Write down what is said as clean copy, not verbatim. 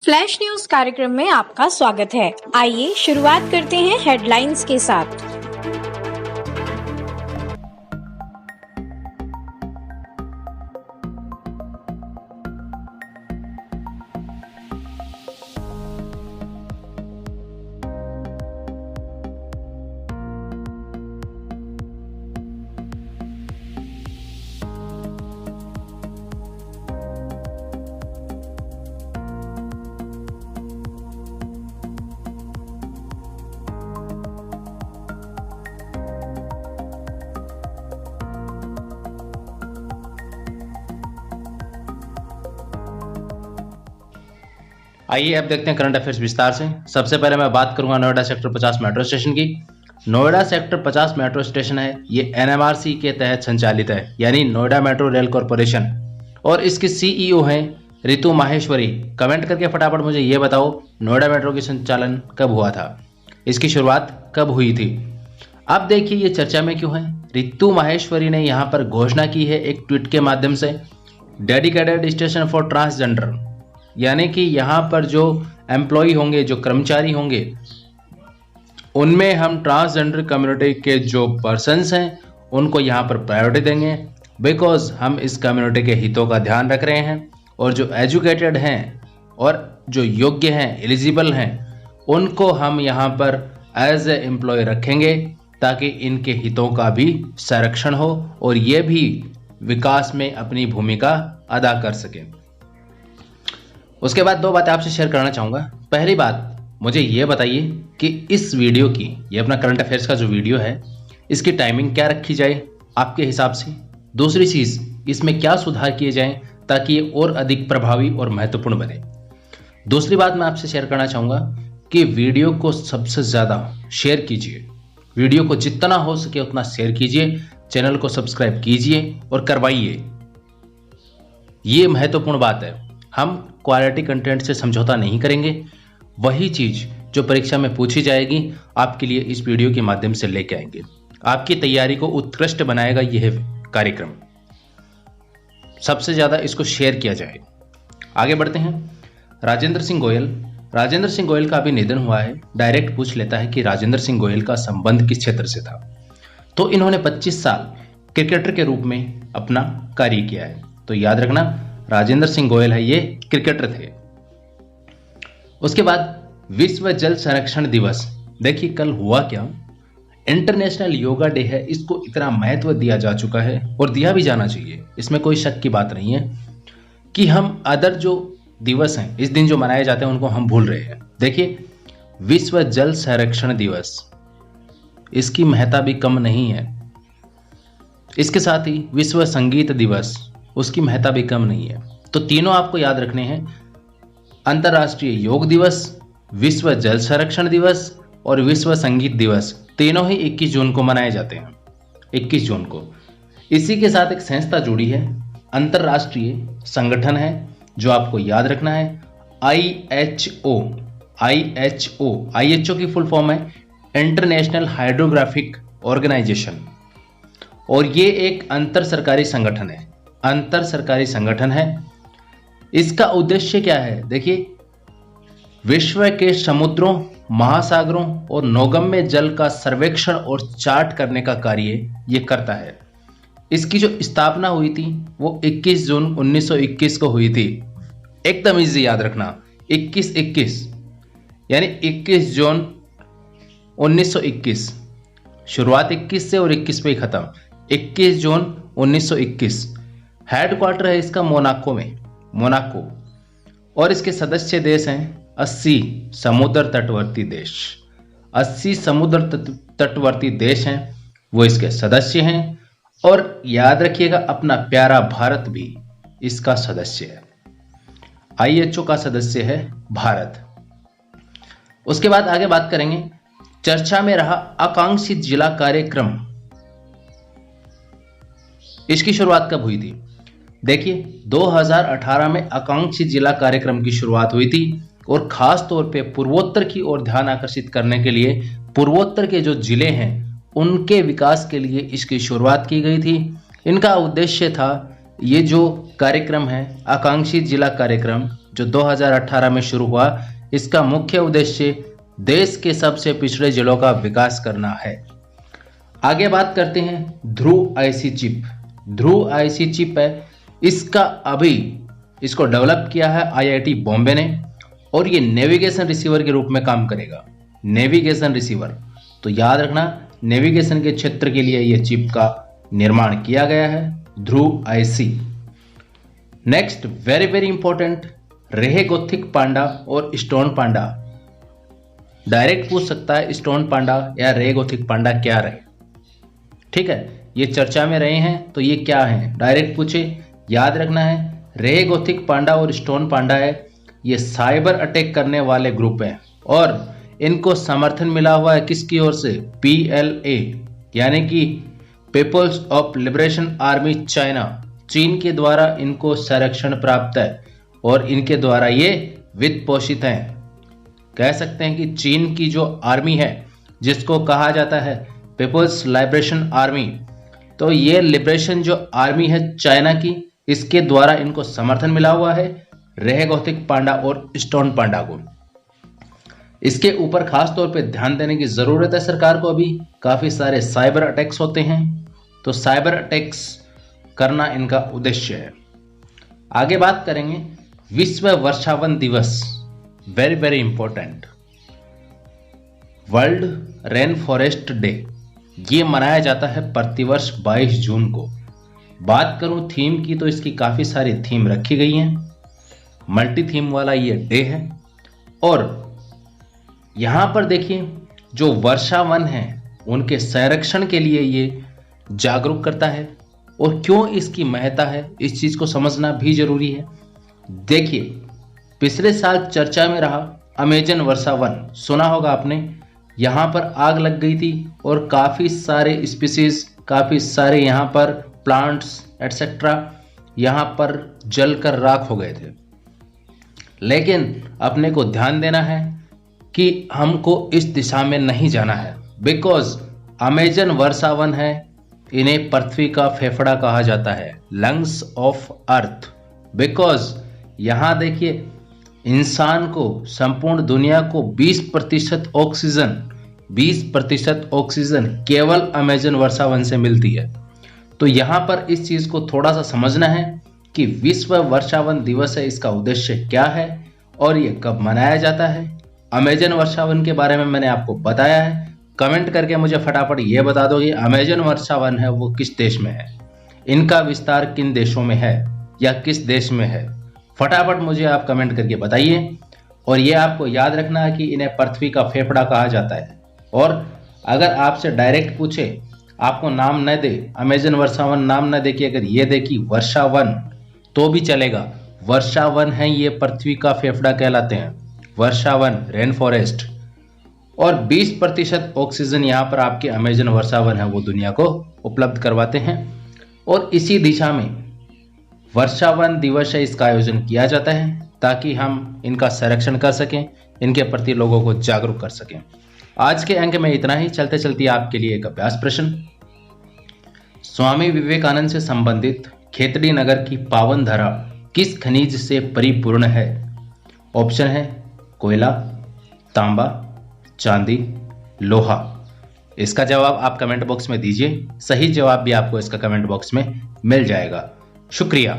Flash news कार्यक्रम में आपका स्वागत है। आइए शुरुआत करते हैं हेडलाइंस के साथ। आइए अब देखते हैं करंट अफेयर्स विस्तार से। सबसे पहले मैं बात करूंगा नोएडा सेक्टर 50 मेट्रो स्टेशन की। नोएडा सेक्टर 50 मेट्रो स्टेशन है, ये एनएमआरसी के तहत संचालित है, यानी नोएडा मेट्रो रेल कॉरपोरेशन, और इसकी सीईओ हैं रितु माहेश्वरी। कमेंट करके फटाफट मुझे ये बताओ, नोएडा मेट्रो की संचालन कब हुआ था, इसकी शुरुआत कब हुई थी। अब देखिए ये चर्चा में क्यों है। रितु माहेश्वरी ने यहाँ पर घोषणा की है एक ट्वीट के माध्यम से, डेडिकेटेड स्टेशन फॉर ट्रांसजेंडर, यानी कि यहाँ पर जो एम्प्लॉय होंगे, जो कर्मचारी होंगे, उनमें हम ट्रांसजेंडर कम्युनिटी के जो पर्सन्स हैं उनको यहाँ पर प्रायोरिटी देंगे, बिकॉज हम इस कम्युनिटी के हितों का ध्यान रख रहे हैं, और जो एजुकेटेड हैं और जो योग्य हैं, एलिजिबल हैं, उनको हम यहाँ पर एज ए एम्प्लॉय रखेंगे ताकि इनके हितों का भी संरक्षण हो और ये भी विकास में अपनी भूमिका अदा कर सकें। उसके बाद दो बातें आपसे शेयर करना चाहूँगा। पहली बात, मुझे ये बताइए कि इस वीडियो की, ये अपना करंट अफेयर्स का जो वीडियो है, इसकी टाइमिंग क्या रखी जाए आपके हिसाब से। दूसरी चीज़, इसमें क्या सुधार किए जाएं ताकि ये और अधिक प्रभावी और महत्वपूर्ण बने। दूसरी बात मैं आपसे शेयर करना चाहूँगा कि वीडियो को सबसे ज़्यादा शेयर कीजिए, वीडियो को जितना हो सके उतना शेयर कीजिए, चैनल को सब्सक्राइब कीजिए और करवाइए। ये महत्वपूर्ण बात है। हम क्वालिटी कंटेंट से समझौता नहीं करेंगे, वही चीज़ जो परीक्षा में पूछी जाएगी आपके लिए इस वीडियो के माध्यम से लेके आएंगे। आपकी तैयारी को उत्कृष्ट बनाएगा यह कार्यक्रम। सबसे ज़्यादा इसको शेयर किया जाए। आगे बढ़ते हैं। राजेंद्र सिंह गोयल का अभी निधन हुआ है। डायरेक्ट पूछ लेता है कि राजेंद्र सिंह गोयल का संबंध किस क्षेत्र से था, तो इन्होंने 25 साल क्रिकेटर के रूप में अपना कार्य किया है। तो याद रखना, राजेंद्र सिंह गोयल है, ये क्रिकेटर थे। उसके बाद विश्व जल संरक्षण दिवस। देखिए कल हुआ क्या, इंटरनेशनल योगा डे है, इसको इतना महत्व दिया जा चुका है और दिया भी जाना चाहिए, इसमें कोई शक की बात नहीं है कि हम अदर जो दिवस हैं, इस दिन जो मनाए जाते हैं, उनको हम भूल रहे हैं। देखिए विश्व जल संरक्षण दिवस, इसकी महत्ता भी कम नहीं है। इसके साथ ही विश्व संगीत दिवस, उसकी महत्ता भी कम नहीं है। तो तीनों आपको याद रखने हैं, अंतर्राष्ट्रीय योग दिवस, विश्व जल संरक्षण दिवस और विश्व संगीत दिवस, तीनों ही 21 जून को मनाए जाते हैं। 21 जून को। इसी के साथ एक संस्था जुड़ी है, अंतर्राष्ट्रीय संगठन है जो आपको याद रखना है, IHO की फुल फॉर्म है इंटरनेशनल हाइड्रोग्राफिक ऑर्गेनाइजेशन, और ये एक अंतर सरकारी संगठन है। इसका उद्देश्य क्या है, देखिए विश्व के समुद्रों, महासागरों और नौगम्य जल का सर्वेक्षण और चार्ट करने का कार्य ये करता है। इसकी जो स्थापना हुई थी वो 21 जून 1921 को हुई थी। एकदम इजी याद रखना, 21 यानी 21 जून 1921, शुरुआत 21 से और 21 पे ही खत्म। 21 जून 1921। हेडक्वार्टर है इसका मोनाको, और इसके सदस्य देश हैं 80 समुद्र तटवर्ती देश। 80 समुद्र तटवर्ती देश हैं, वो इसके सदस्य हैं। और याद रखिएगा, अपना प्यारा भारत भी इसका सदस्य है। IHO का सदस्य है भारत। उसके बाद आगे बात करेंगे, चर्चा में रहा आकांक्षित जिला कार्यक्रम, इसकी शुरुआत कब हुई थी। देखिए 2018 में आकांक्षी जिला कार्यक्रम की शुरुआत हुई थी, और खास तौर पे पूर्वोत्तर की ओर ध्यान आकर्षित करने के लिए पूर्वोत्तर के जो जिले हैं उनके विकास के लिए इसकी शुरुआत की गई थी। इनका उद्देश्य था, ये जो कार्यक्रम है आकांक्षी जिला कार्यक्रम जो 2018 में शुरू हुआ, इसका मुख्य उद्देश्य देश के सबसे पिछड़े जिलों का विकास करना है। आगे बात करते हैं ध्रुव आईसी चिप। ध्रुव आईसी चिप है, इसको डेवलप किया है आईआईटी बॉम्बे ने, और ये नेविगेशन रिसीवर के रूप में काम करेगा। नेविगेशन रिसीवर, तो याद रखना नेविगेशन के क्षेत्र के लिए ये चिप का निर्माण किया गया है, Dhruv IC. Next very very important, रेहेगोथिक पांडा और स्टोन पांडा। डायरेक्ट पूछ सकता है स्टोन पांडा या रेहेगोथिक पांडा क्या रहे, ठीक है, ये चर्चा में रहे हैं, तो ये क्या है डायरेक्ट पूछे, याद रखना है रेहेगोथिक पांडा और स्टोन पांडा है, ये साइबर अटैक करने वाले ग्रुप हैं और इनको समर्थन मिला हुआ है किसकी ओर से, PLA यानी कि people's of liberation army China, चीन के द्वारा इनको संरक्षण प्राप्त है और इनके द्वारा ये वित्त पोषित हैं। कह सकते हैं कि चीन की जो आर्मी है जिसको कहा जाता है पीपल्स लिबरेशन आर्मी, तो ये लिबरेशन जो आर्मी है चाइना की, इसके द्वारा इनको समर्थन मिला हुआ है रेहेगोथिक पांडा और स्टोन पांडा को। इसके ऊपर खास तौर पे ध्यान देने की जरूरत है सरकार को। अभी काफी सारे साइबर अटैक्स होते हैं, तो साइबर अटैक्स करना इनका उद्देश्य है। आगे बात करेंगे विश्व वर्षावन दिवस, very very important, world rain forest day. ये मनाया जाता है प्रतिवर्ष 22 जून को। बात करूं थीम की, तो इसकी काफी सारी थीम रखी गई हैं, मल्टी थीम वाला ये डे है। और यहां पर देखिए जो वर्षावन है उनके संरक्षण के लिए ये जागरूक करता है, और क्यों इसकी महत्ता है इस चीज को समझना भी जरूरी है। देखिए पिछले साल चर्चा में रहा अमेजन वर्षावन, सुना होगा आपने, यहां पर आग लग गई थी और काफी सारे स्पीसीज, काफी सारे यहां पर प्लांट्स एटसेट्रा यहां पर जलकर राख हो गए थे। लेकिन अपने को ध्यान देना है कि हमको इस दिशा में नहीं जाना है, बिकॉज अमेजन वर्षावन है, इन्हें पृथ्वी का फेफड़ा कहा जाता है, लंग्स ऑफ अर्थ। बिकॉज यहां देखिए इंसान को, संपूर्ण दुनिया को 20% ऑक्सीजन केवल अमेजन वर्षावन से मिलती है। तो यहां पर इस चीज को थोड़ा सा समझना है कि विश्व वर्षावन दिवस है, इसका उद्देश्य क्या है और ये कब मनाया जाता है। अमेजन वर्षावन के बारे में मैंने आपको बताया है, कमेंट करके मुझे फटाफट ये बता दो कि अमेजन वर्षावन है वो किस देश में है, इनका विस्तार किन देशों में है या किस देश में है, फटाफट मुझे आप कमेंट करके बताइए। और ये आपको याद रखना है कि इन्हें पृथ्वी का फेफड़ा कहा जाता है। और अगर आपसे डायरेक्ट पूछे, आपको नाम न दे, अमेजन वर्षावन नाम न दे कि अगर ये दे कि वर्षावन, तो भी चलेगा। वर्षावन है ये पृथ्वी का फेफड़ा कहलाते हैं, वर्षावन रेन फॉरेस्ट। और 20% ऑक्सीजन यहाँ पर आपके अमेजन वर्षावन है वो दुनिया को उपलब्ध करवाते हैं। और इसी दिशा में वर्षावन दिवस है, इसका आयोजन किया जाता है ताकि हम इनका संरक्षण कर सकें, इनके प्रति लोगों को जागरूक कर सकें। आज के अंक में इतना ही। चलते चलते आपके लिए एक अभ्यास प्रश्न, स्वामी विवेकानंद से संबंधित खेतड़ी नगर की पावन धरा किस खनिज से परिपूर्ण है? ऑप्शन है कोयला, तांबा, चांदी, लोहा। इसका जवाब आप कमेंट बॉक्स में दीजिए, सही जवाब भी आपको इसका कमेंट बॉक्स में मिल जाएगा। शुक्रिया।